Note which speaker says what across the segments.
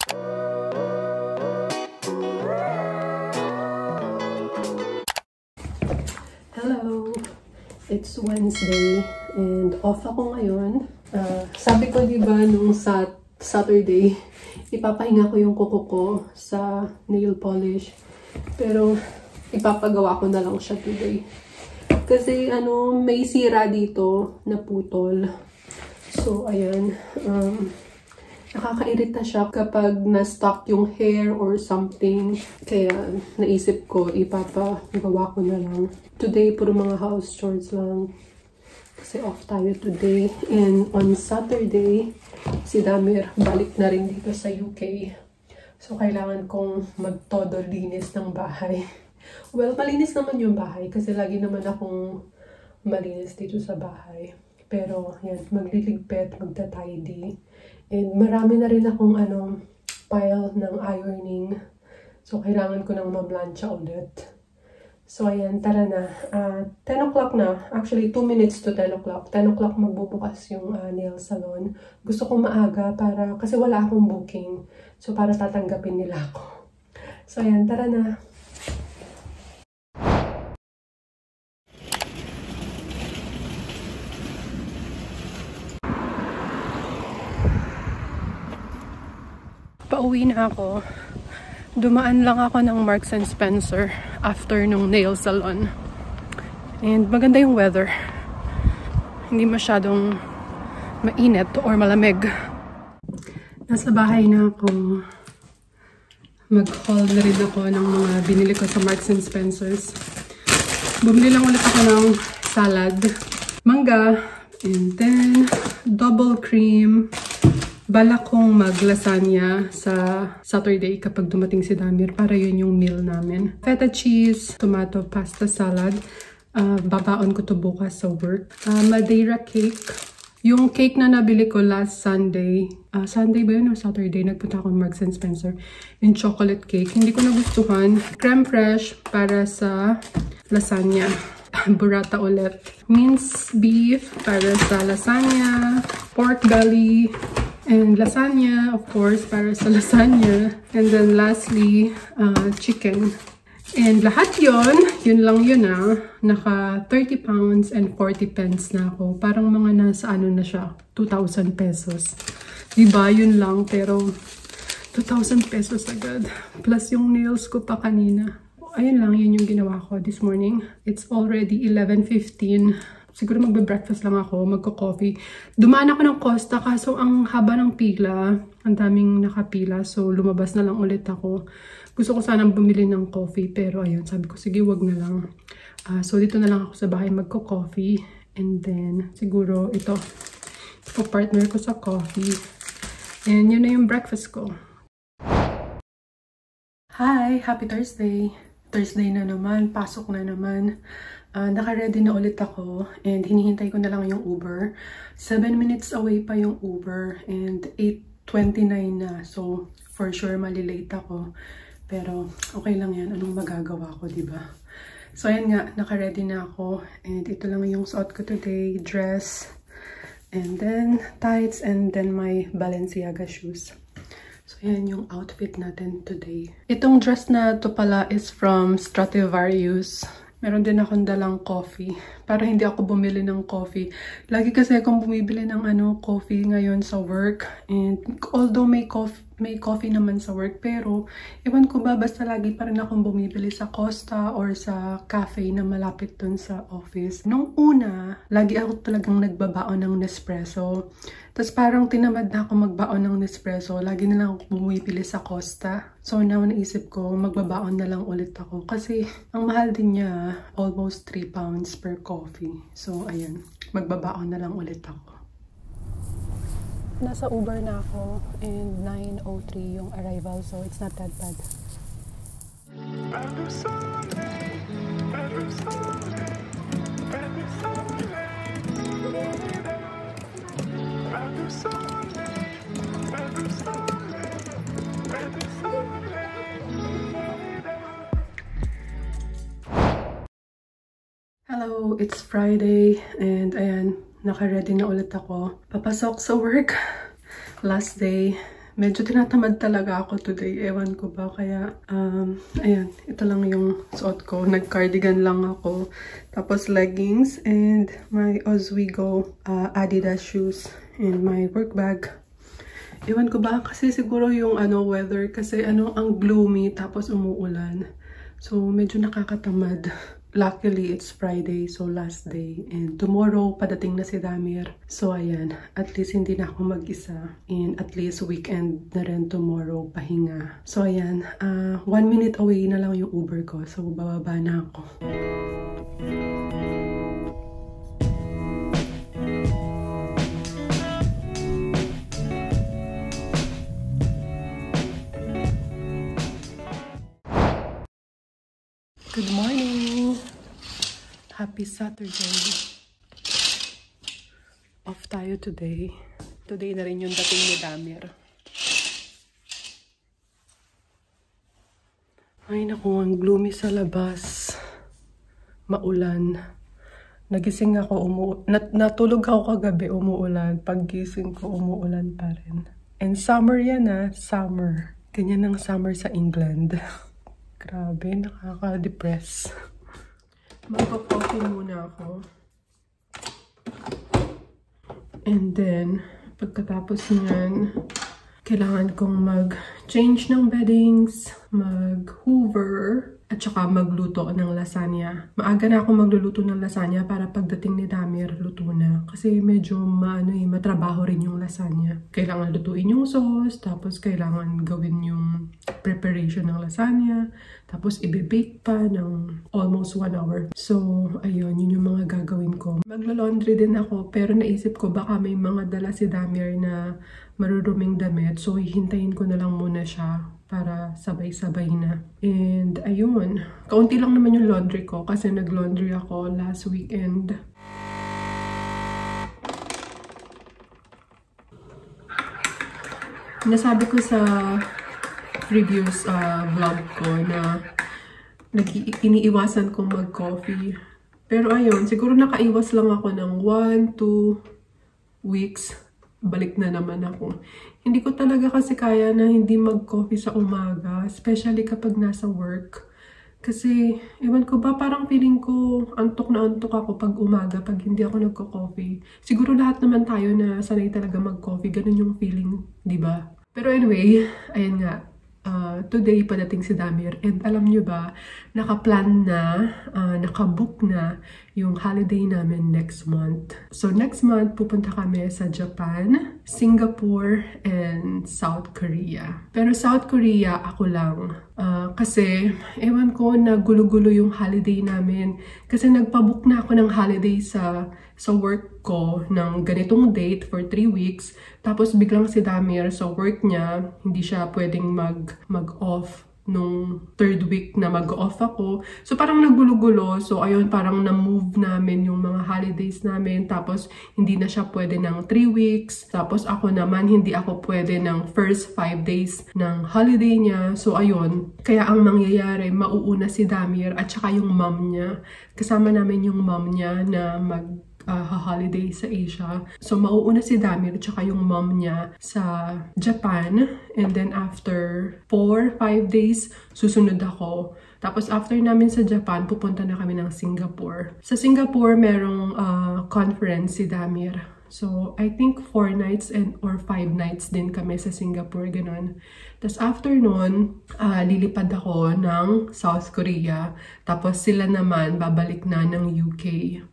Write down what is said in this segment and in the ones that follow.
Speaker 1: Hello! It's Wednesday and off ako ngayon. Sabi ko diba nung Saturday, ipapahinga ko yung kuko ko sa nail polish. Pero ipapagawa ko na lang siya today. Kasi may sira dito na putol. So ayan, nakakairita siya kapag na-stuck yung hair or something. Kaya naisip ko, ipapagawa ko na lang. Today, puro mga house chores lang. Kasi off tayo today. And on Saturday, si Damir balik na rin dito sa UK. So, kailangan kong magtodo linis ng bahay. Well, malinis naman yung bahay. Kasi lagi naman akong malinis dito sa bahay. Pero, yan, magliligpit, magta-tidy. And marami na rin akong pile ng ironing. So, kailangan ko nang mamlansya ulit. So, ayan, tara na. 10 o'clock na. Actually, 2 minutes to 10 o'clock. 10 o'clock magbubukas yung nail salon. Gusto kong maaga kasi wala akong booking. So, para tatanggapin nila ako. So, ayan, tara na. Pauwi na ako. Dumaan lang ako ng Marks and Spencer after nung nail salon. And maganda yung weather. Hindi masyadong mainit or malamig. Nasa bahay na ako. Mag-haul na rin ako ng mga binili ko sa Marks and Spencer's. Bumili lang ulit ako ng salad, mangga, and then double cream. Balak kong mag-lasagna sa Saturday kapag dumating si Damir para yun yung meal namin. Feta cheese, tomato pasta salad. Babaon ko to bukas sa work. Madeira cake. Yung cake na nabili ko last Sunday. Sunday ba yun o Saturday? Nagpunta ako Marks and Spencer. Yung chocolate cake. Hindi ko nagustuhan. Creme fraiche para sa lasagna. Burrata ulit. Minced beef para sa lasagna. Pork belly. And lasagna, of course, para sa lasagna. And then lastly, chicken. And lahat yun lang yun Naka 30 pounds and 40 pence na ako. Parang mga nasa na siya, 2,000 pesos. Diba, yun lang, pero 2,000 pesos agad. Plus yung nails ko pa kanina. Ayun lang, yun yung ginawa ko this morning. It's already 11:15. Siguro magbe-breakfast lang ako, magko-coffee. Dumaan ako ng Costa kaso ang haba ng pila. Ang daming nakapila. So, lumabas na lang ulit ako. Gusto ko sanang bumili ng coffee. Pero ayun, sabi ko, sige, wag na lang. So, dito na lang ako sa bahay magko-coffee. And then, siguro ito. Partner ko sa coffee. And yun na yung breakfast ko. Hi! Happy Thursday! Thursday na naman. Pasok na naman. Naka-ready na ulit ako and hinihintay ko na lang yung Uber. 7 minutes away pa yung Uber and 8:29 na. So, for sure malilate ako. Pero, okay lang yan. Anong magagawa ko, diba? So, ayan nga. Naka-ready na ako. And ito lang yung suot ko today. Dress. And then, tights. And then, my Balenciaga shoes. So, ayan yung outfit natin today. Itong dress na to pala is from Stradivarius. Meron din akong dalang coffee. Para hindi ako bumili ng coffee. Lagi kasi akong bumibili ng coffee ngayon sa work. And although may coffee naman sa work. Pero, ewan ko ba, basta lagi pa rin akong bumibili sa Costa or sa cafe na malapit dun sa office. Nung una, lagi ako talagang nagbabaon ng Nespresso. Tapos parang tinamad na ako magbaon ng Nespresso. Lagi na lang ako bumibili sa Costa. So now naisip ko, magbabaon na lang ulit ako. Kasi ang mahal din niya, almost 3 pounds per coffee. So ayan, magbabaon na lang ulit ako. Nasa Uber na ako and 9:03 yung arrival. So it's not that bad. Hello, it's Friday and ayan, naka-ready na ulit ako. Papasok sa work. Last day. Medyo tinatamad talaga ako today. Ewan ko ba. Kaya, ayan. Ito lang yung suot ko. Nag-cardigan lang ako. Tapos leggings and my Oswego Adidas shoes and my work bag. Ewan ko ba. Kasi siguro yung weather. Kasi ang gloomy tapos umuulan. So, medyo nakakatamad. Luckily, it's Friday, so last day. And tomorrow, padating na si Damir. So, ayan. At least hindi na ako mag-isa. And at least weekend na rin tomorrow, pahinga. So, ayan. 1 minute away na lang yung Uber ko. So, bababa na ako. Good morning! Happy Saturday! Off tayo today. Today na rin yung dating ni Damir. Ay naku, ang gloomy sa labas. Maulan. Nagising ako, natulog ako kagabi, umuulan. Paggising ko, umuulan pa rin. And summer yan summer. Ganyan ang summer sa England. Grabe, nakaka-depress. Magpa-coffee muna ako. And then, pagkatapos niyan, kailangan kong mag-change ng beddings, mag-hoover, at saka magluto ng lasagna. Maaga na ako magluluto ng lasagna para pagdating ni Damir, luto na. Kasi medyo matrabaho rin yung lasagna. Kailangan lutuin yung sauce, tapos kailangan gawin yung preparation ng lasagna, tapos i-bake pa ng almost 1 hour. So, ayun, yun yung mga gagawin ko. Maglo-laundry din ako, pero naisip ko baka may mga dala si Damir na maruruming damit. So, hihintayin ko na lang muna siya para sabay-sabay na. And ayun, kaunti lang naman yung laundry ko kasi nag-laundry ako last weekend. Nasabi ko sa previous vlog ko na iniiwasan kong mag-coffee. Pero ayun, siguro nakaiwas lang ako ng 1-2 weeks. Balik na naman ako. Hindi ko talaga kasi kaya na hindi mag-coffee sa umaga, especially kapag nasa work. Kasi, ewan ko ba, parang feeling ko antok na antok ako pag umaga, pag hindi ako nagko-coffee. Siguro lahat naman tayo na sanay talaga mag-coffee, ganun yung feeling, di ba? Pero anyway, ayan nga. Today, padating si Damir. And alam nyo ba, nakaplan na, nakabook na yung holiday namin next month. So next month, pupunta kami sa Japan, Singapore, and South Korea. Pero South Korea, ako lang. Kasi, ewan ko, nagulo-gulo yung holiday namin. Kasi nagpabook na ako ng holiday sa work ko ng ganitong date for 3 weeks. Tapos biglang si Damir sa work niya, hindi siya pwedeng mag-off nung 3rd week na mag-off ako. So parang nagulo-gulo. So ayun, parang na-move namin yung mga holidays namin. Tapos hindi na siya pwede ng 3 weeks. Tapos ako naman, hindi ako pwede ng first 5 days ng holiday niya. So ayun, kaya ang mangyayari, mauuna si Damir at saka yung mom niya. Kasama namin yung mom niya na holiday sa Asia. So, mauuna si Damir at saka yung mom niya sa Japan. And then, after 4-5 days, susunod ako. Tapos, after namin sa Japan, pupunta na kami ng Singapore. Sa Singapore, merong conference si Damir. So, I think 4 nights or 5 nights din kami sa Singapore, ganun. Tapos after nun, lilipad ako ng South Korea. Tapos sila naman, babalik na ng UK.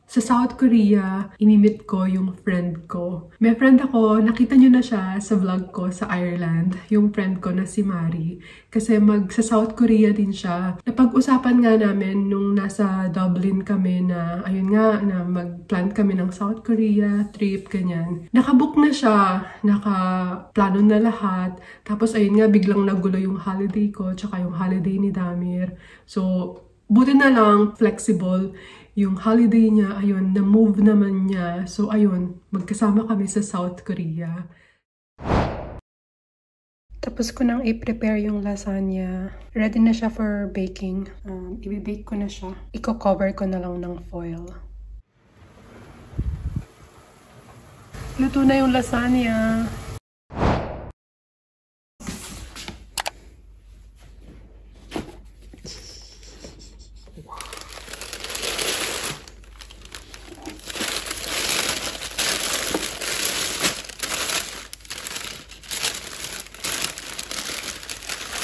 Speaker 1: Sa South Korea, inimit ko yung friend ko. May friend ako, nakita nyo na siya sa vlog ko sa Ireland. Yung friend ko na si Mari. Kasi sa South Korea din siya. Napag-usapan nga namin nung nasa Dublin kami na, ayun nga, na mag-plan kami ng South Korea trip, ganyan. Nakabook na siya, nakaplano na lahat. Tapos ayun nga, biglang nagulo yung holiday ko, tsaka yung holiday ni Damir. So, buti na lang, flexible yung holiday niya. Ayun, na-move naman niya. So, ayun, magkasama kami sa South Korea. Tapos ko nang i-prepare yung lasagna. Ready na siya for baking. I-bake ko na siya. Iko-cover ko na lang ng foil. Luto na yung lasagna.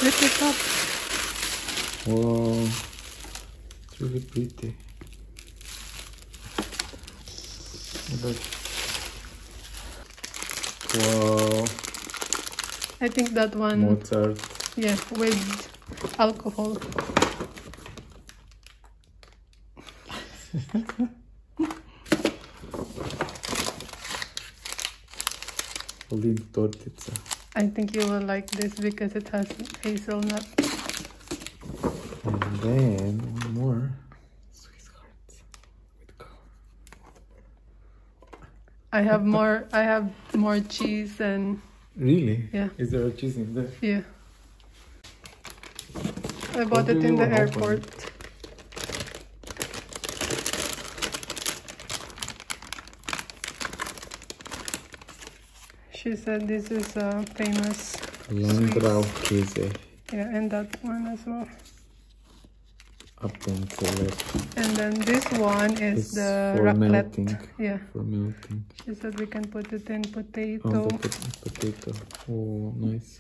Speaker 1: Lift it up.
Speaker 2: Wow. It's really pretty. Look. Wow.
Speaker 1: I think that one.
Speaker 2: Mozart.
Speaker 1: Yeah, with alcohol.
Speaker 2: Olin tortica.
Speaker 1: I think you will like this because it has hazelnut.
Speaker 2: And then one more. Swiss hearts with cow.
Speaker 1: I have more cheese and
Speaker 2: Really?
Speaker 1: yeah.
Speaker 2: Is there a cheese in there?
Speaker 1: Yeah. I bought it in the airport. She said this is a famous
Speaker 2: Landgraukäse.
Speaker 1: yeah, and that one as well.
Speaker 2: Appenzeller.
Speaker 1: And then this one is
Speaker 2: It's
Speaker 1: the
Speaker 2: for
Speaker 1: raclette.
Speaker 2: melting.
Speaker 1: Yeah.
Speaker 2: For melting.
Speaker 1: She said we can put it in potato.
Speaker 2: Oh, the potato. Oh, nice.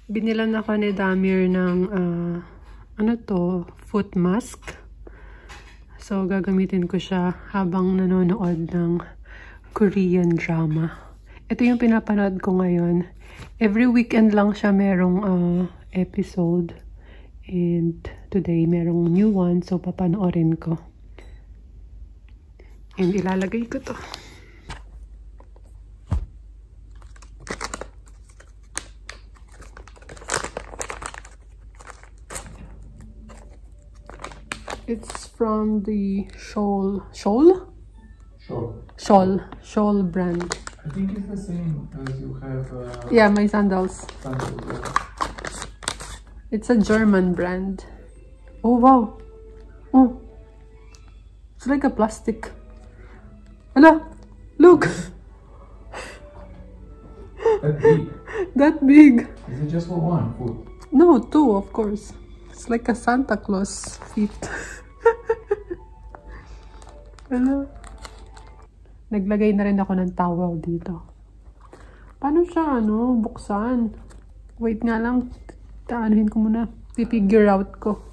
Speaker 1: Binilan ako ni Damir ng ano to, foot mask. So gagamitin ko siya habang nanonood ng Korean drama. Ito yung pinapanood ko ngayon. Every weekend lang siya merong episode. And today merong new one, so papanoorin ko. And ilalagay ko to. It's from the Scholl brand.
Speaker 2: I think it's the same as you have.
Speaker 1: Yeah, my sandals.
Speaker 2: Sandals.
Speaker 1: It's a German brand. Oh wow! Oh, it's like a plastic. Hala, look!
Speaker 2: That big.
Speaker 1: That big.
Speaker 2: Is it just for one foot?
Speaker 1: No, two of course. It's like a Santa Claus feet. Hala. Naglagay na rin ako ng towel dito. Paano siya, buksan? Wait nga lang. Taanuhin ko muna. Figure out ko.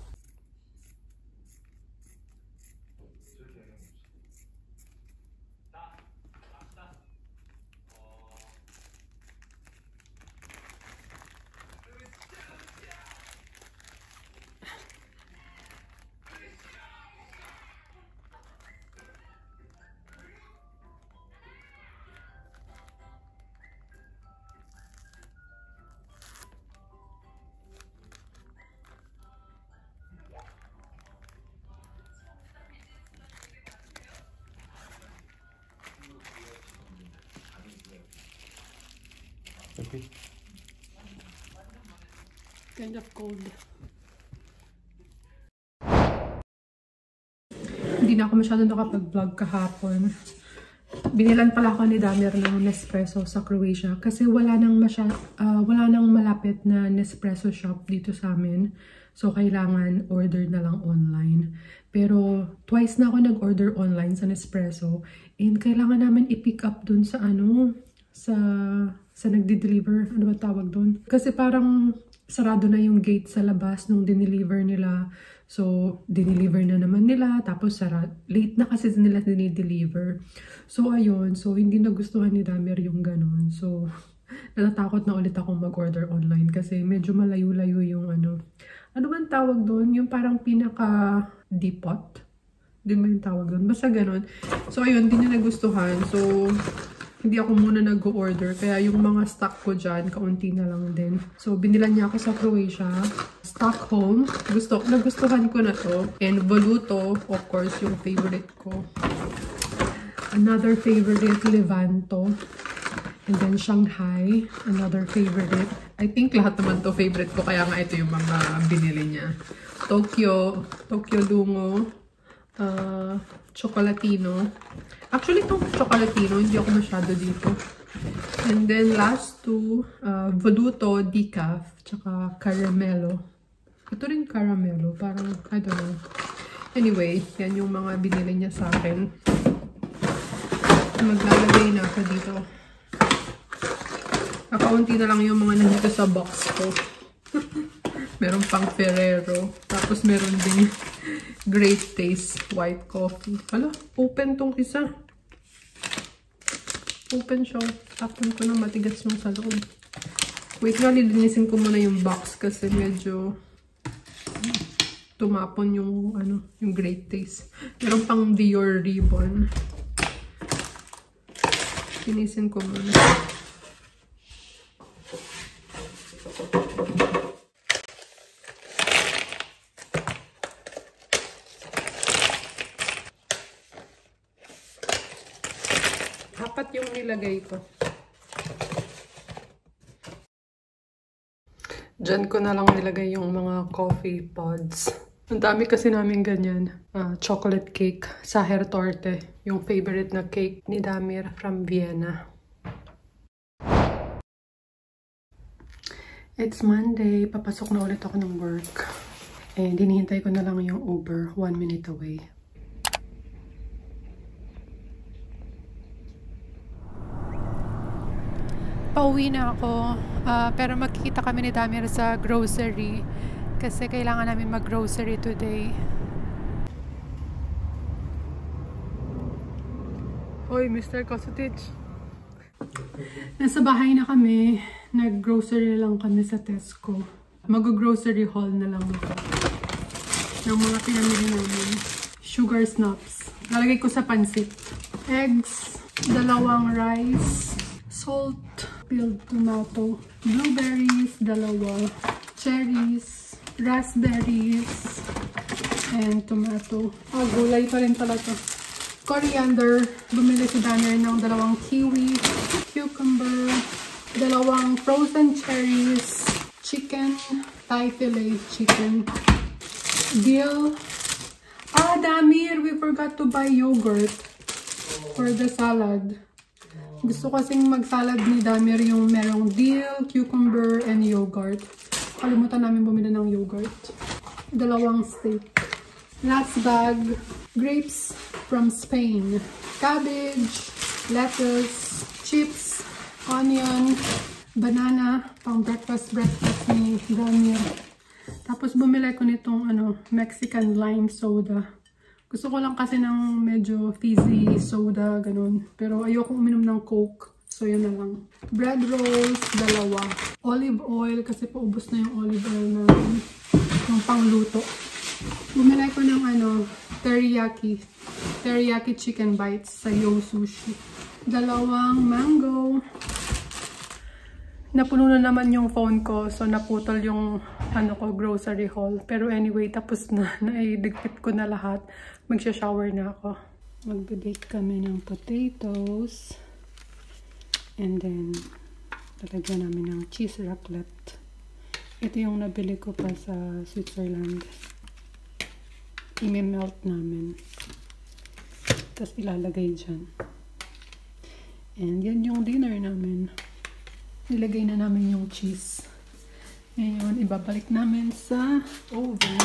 Speaker 2: Okay.
Speaker 1: Kind of cold. Hindi na ako masyado nakapag-vlog kahapon. Binilan pala ako ni Damir ng Nespresso sa Croatia kasi wala nang malapit na Nespresso shop dito sa amin. So, kailangan order na lang online. Pero, twice na ako nag-order online sa Nespresso. And kailangan namin i-pick up dun sa sa nagdi-deliver. Ano ba tawag doon? Kasi parang sarado na yung gate sa labas nung dineliver nila. So, dineliver na naman nila. Tapos, late na kasi nila dinideliver. So, ayun. So, hindi nagustuhan ni Damir yung ganun. So, natatakot na ulit akong mag-order online. Kasi medyo malayo-layo yung ano bang tawag doon? Yung parang pinaka-depot. Di ba yung tawag doon? Basta ganun. So, ayun. Hindi niya nagustuhan. So, hindi ako muna nag-order. Kaya yung mga stock ko dyan, kaunti na lang din. So, binilan niya ako sa Croatia. Stockholm. Nagustuhan ko na to. And Voluto, of course, yung favorite ko. Another favorite, Levanto. And then Shanghai, another favorite. I think lahat naman to favorite ko. Kaya nga ito yung mga binili niya. Tokyo Lungo. Chocolatino. Actually, itong Chocolatino, hindi ako masyado dito. And then, last two, Voluto, Decaf, tsaka Caramelo. Ito rin Caramelo, parang, I don't know. Anyway, yan yung mga binili niya sa akin. Maglalagay na ako dito. Kakaunti na lang yung mga nandito sa box ko. Meron pang Ferrero. Tapos meron din Great Taste white coffee. Hala, open tong isa. Open siya. Tapon ko na matigas yung sa loob. Wait nga, lilinisin ko muna yung box kasi medyo tumapon yung yung Great Taste. Meron pang Dior ribbon. Linisin ko muna. Apat yung nilagay ko. Diyan ko na lang nilagay yung mga coffee pods. Ang dami kasi namin ganyan. Chocolate cake, Sacher Torte. Yung favorite na cake ni Damir from Vienna. It's Monday. Papasok na ulit ako ng work. And hinihintay ko na lang yung Uber. 1 minute away. Pauwi na ako, pero magkikita kami ni Damir sa grocery kasi kailangan namin mag-grocery today. Hoy, Mr. Kosutich. Nasa bahay na kami. Nag-grocery lang kami sa Tesco. Mag-grocery haul na lang ako ng mga pinamili namin. Sugar snaps. Lalagay ko sa pansit. Eggs, 2 rice, salt, peeled tomato, blueberries, 2, cherries, raspberries, and tomato. Gulay pa rin pala to. Coriander, bumili si Damir ng 2 kiwi, cucumber, 2 frozen cherries, chicken, Thai fillet chicken, dill. Damir, we forgot to buy yogurt for the salad. Gusto kasing mag-salad ni Damir yung merong dill, cucumber, and yogurt. Kalimutan namin bumili ng yogurt. 2 steak. Last bag, grapes from Spain. Cabbage, lettuce, chips, onion, banana, pang breakfast ni Damir. Tapos bumili ko nitong Mexican lime soda. Gusto ko lang kasi ng medyo fizzy soda, ganun. Pero ayoko uminom ng Coke. So, yun na lang. Bread rolls, 2. Olive oil, kasi paubos na yung olive oil namin. Yung pangluto. Bumili ko ng teriyaki. Teriyaki chicken bites sa Yo Sushi. 2 mango. Napuno na naman yung phone ko. So, naputol yung grocery haul. Pero anyway, tapos na. Naidigpit ko na lahat. Magsha-shower na ako. Magbe-bake kami ng potatoes. And then, lalagyan namin ng cheese raclette. Ito yung nabili ko pa sa Switzerland. I-melt namin. Tapos ilalagay dyan. And yan yung dinner namin. Nilagay na namin yung cheese. Ngayon, ibabalik namin sa oven.